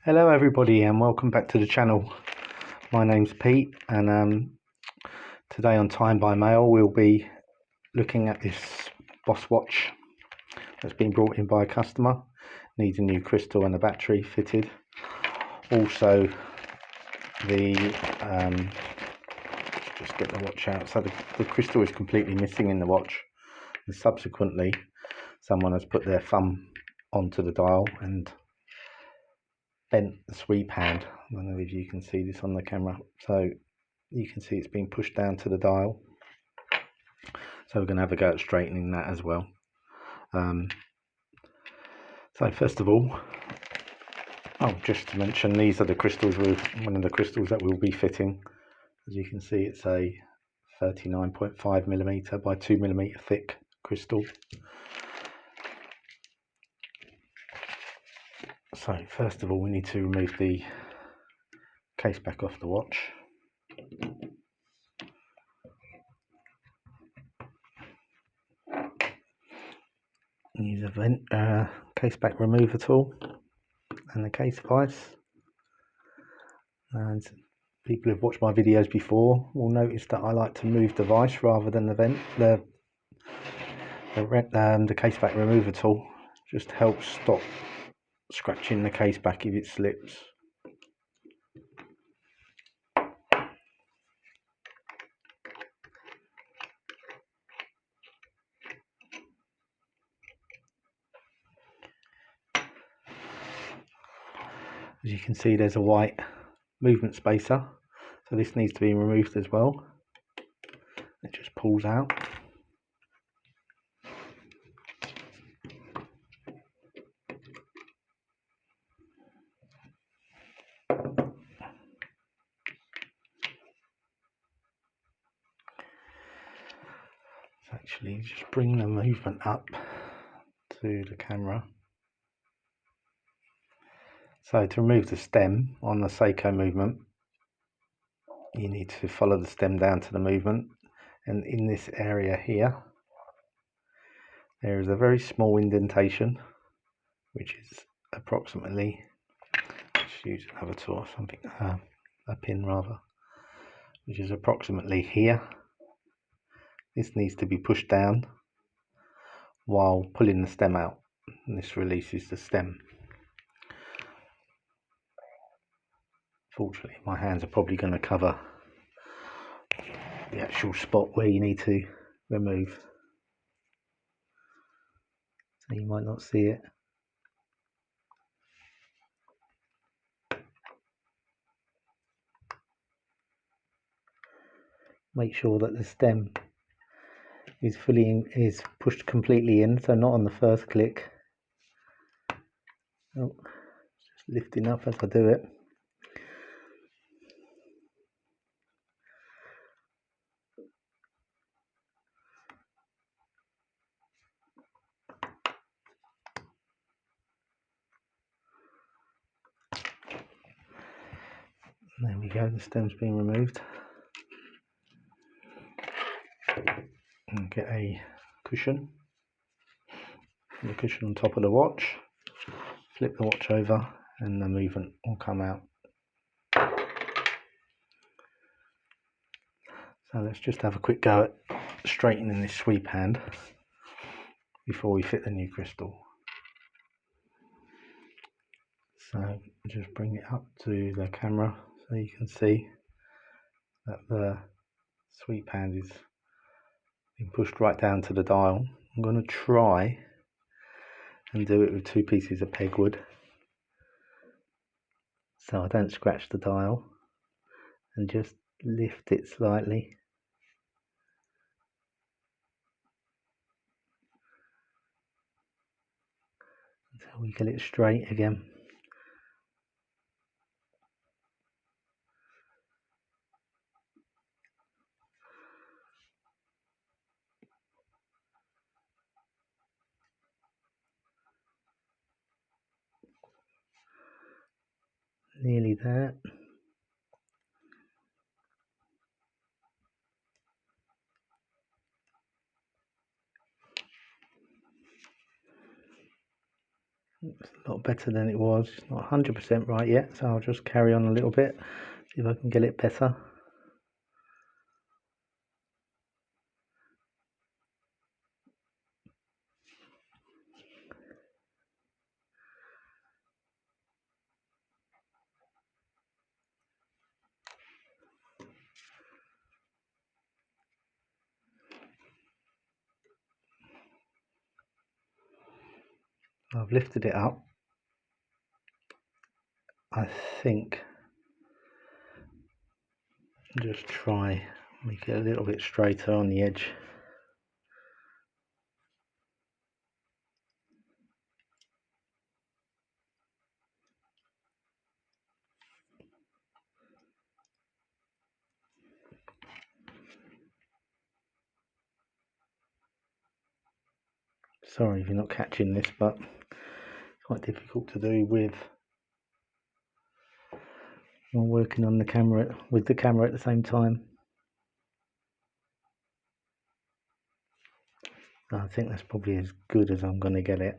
Hello everybody and welcome back to the channel. My name's Pete and today on Time by Mail we'll be looking at this Boss watch that's been brought in by a customer. Needs a new crystal and a battery fitted. Also the just get the watch out. So the crystal is completely missing in the watch, and subsequently someone has put their thumb onto the dial and bent the sweep hand. I don't know if you can see this on the camera, so you can see it's been pushed down to the dial, so we're going to have a go at straightening that as well. So first of all, just to mention, these are the crystals, one of the crystals that we'll be fitting. As you can see, it's a 39.5mm by 2mm thick crystal. So first of all, we need to remove the case back off the watch. Use a case back remover tool and the case vise. And people who've watched my videos before will notice that I like to move the vise rather than the case back remover tool. Just helps stop scratching the case back if it slips. As you can see, there's a white movement spacer, so this needs to be removed as well. It just pulls out. Actually, just bring the movement up to the camera. So to remove the stem on the Seiko movement, you need to follow the stem down to the movement, and in this area here there is a very small indentation, which is approximately, let's use another tool or something, a pin rather, which is approximately here. This needs to be pushed down while pulling the stem out, and this releases the stem. Fortunately, my hands are probably going to cover the actual spot where you need to remove, so you might not see it. Make sure that the stem is pushed completely in, so not on the first click. Oh, just lifting up as I do it. There we go, the stem's been removed. And get a cushion, the cushion on top of the watch, flip the watch over and the movement will come out. So let's just have a quick go at straightening this sweep hand before we fit the new crystal. So just bring it up to the camera so you can see that the sweep hand is being pushed right down to the dial. I'm going to try and do it with 2 pieces of pegwood so I don't scratch the dial, and just lift it slightly. Until we get it straight again. Nearly there. It's a lot better than it was. It's not 100% right yet, so I'll just carry on a little bit, see if I can get it better. I've lifted it up. I think just try make it a little bit straighter on the edge. Sorry if you're not catching this, but it's quite difficult to do with working on the camera with the camera at the same time. I think that's probably as good as I'm going to get it.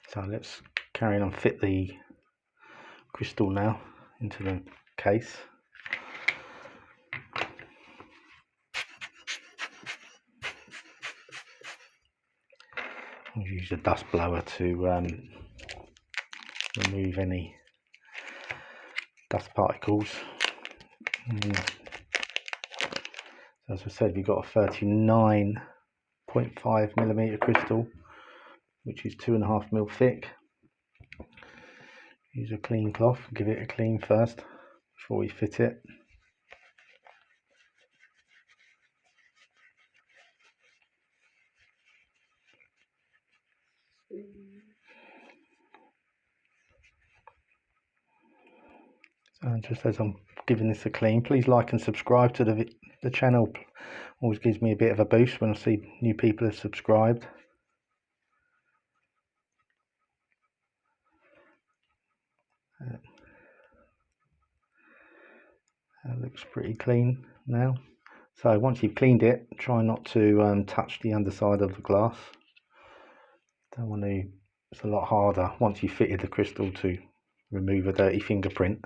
So let's carry on, fit the crystal now into the case. I'll use a dust blower to remove any dust particles. So as I said, we've got a 39.5mm crystal, which is 2.5mm thick. Use a clean cloth, give it a clean first before we fit it. So just as I'm giving this a clean, please like and subscribe to the channel. Always gives me a bit of a boost when I see new people have subscribed. That looks pretty clean now. So once you've cleaned it, try not to touch the underside of the glass. Don't want to. It's a lot harder once you've fitted the crystal to remove a dirty fingerprint.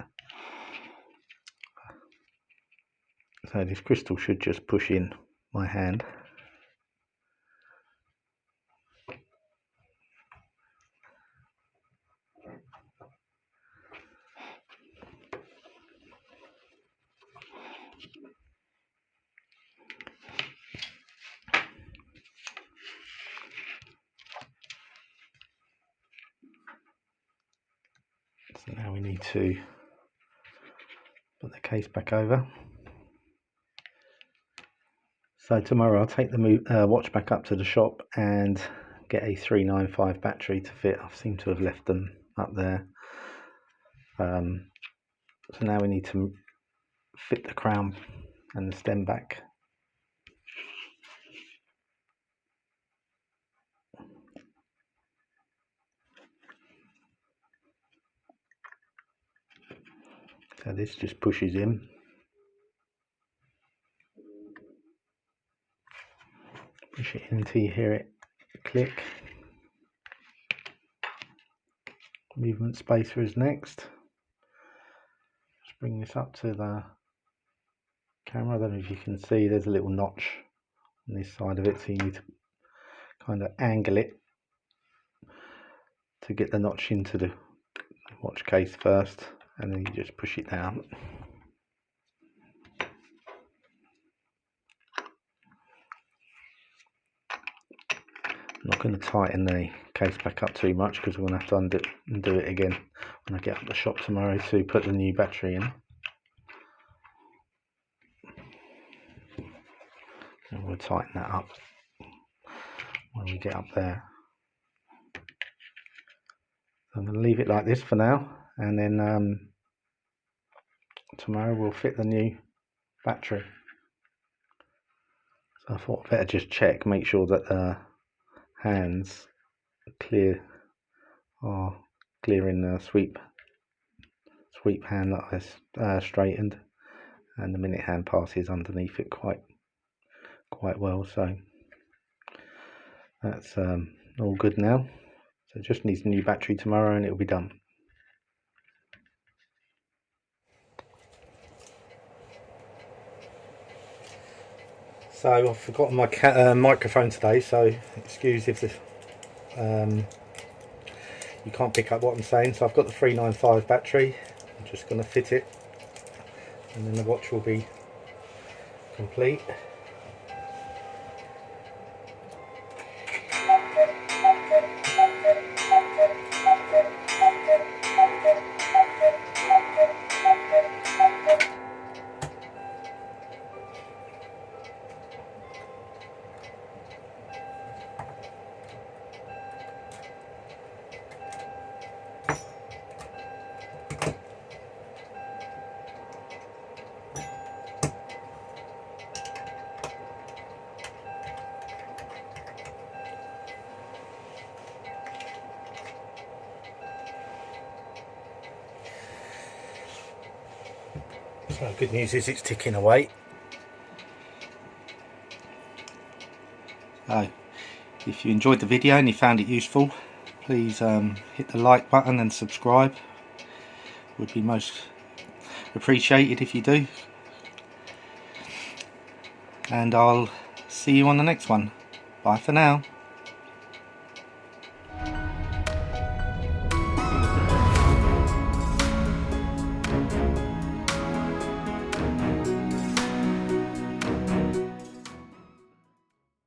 So this crystal should just push in my hand. So now we need to put the case back over. So tomorrow I'll take the watch back up to the shop and get a 395 battery to fit. I seem to have left them up there. So now we need to fit the crown and the stem back. So this just pushes in. Push it in until you hear it click. Movement spacer is next. Just bring this up to the camera. I don't know if you can see, there's a little notch on this side of it, so you need to kind of angle it to get the notch into the watch case first, and then you just push it down. I'm not going to tighten the case back up too much because we're going to have to undo it again when I get up the shop tomorrow to put the new battery in. And we'll tighten that up when we get up there. So I'm going to leave it like this for now, and then tomorrow we'll fit the new battery. So I thought I'd better just check, make sure that the hands are clear in the sweep hand that I straightened, and the minute hand passes underneath it quite quite well, so that's all good now. So it just needs a new battery tomorrow and it'll be done. So I've forgotten my microphone today, so excuse if you can't pick up what I'm saying. So I've got the 395 battery. I'm just going to fit it and then the watch will be complete. So good news is it's ticking away. So if you enjoyed the video and you found it useful, please hit the like button and subscribe. Would be most appreciated if you do. And I'll see you on the next one. Bye for now.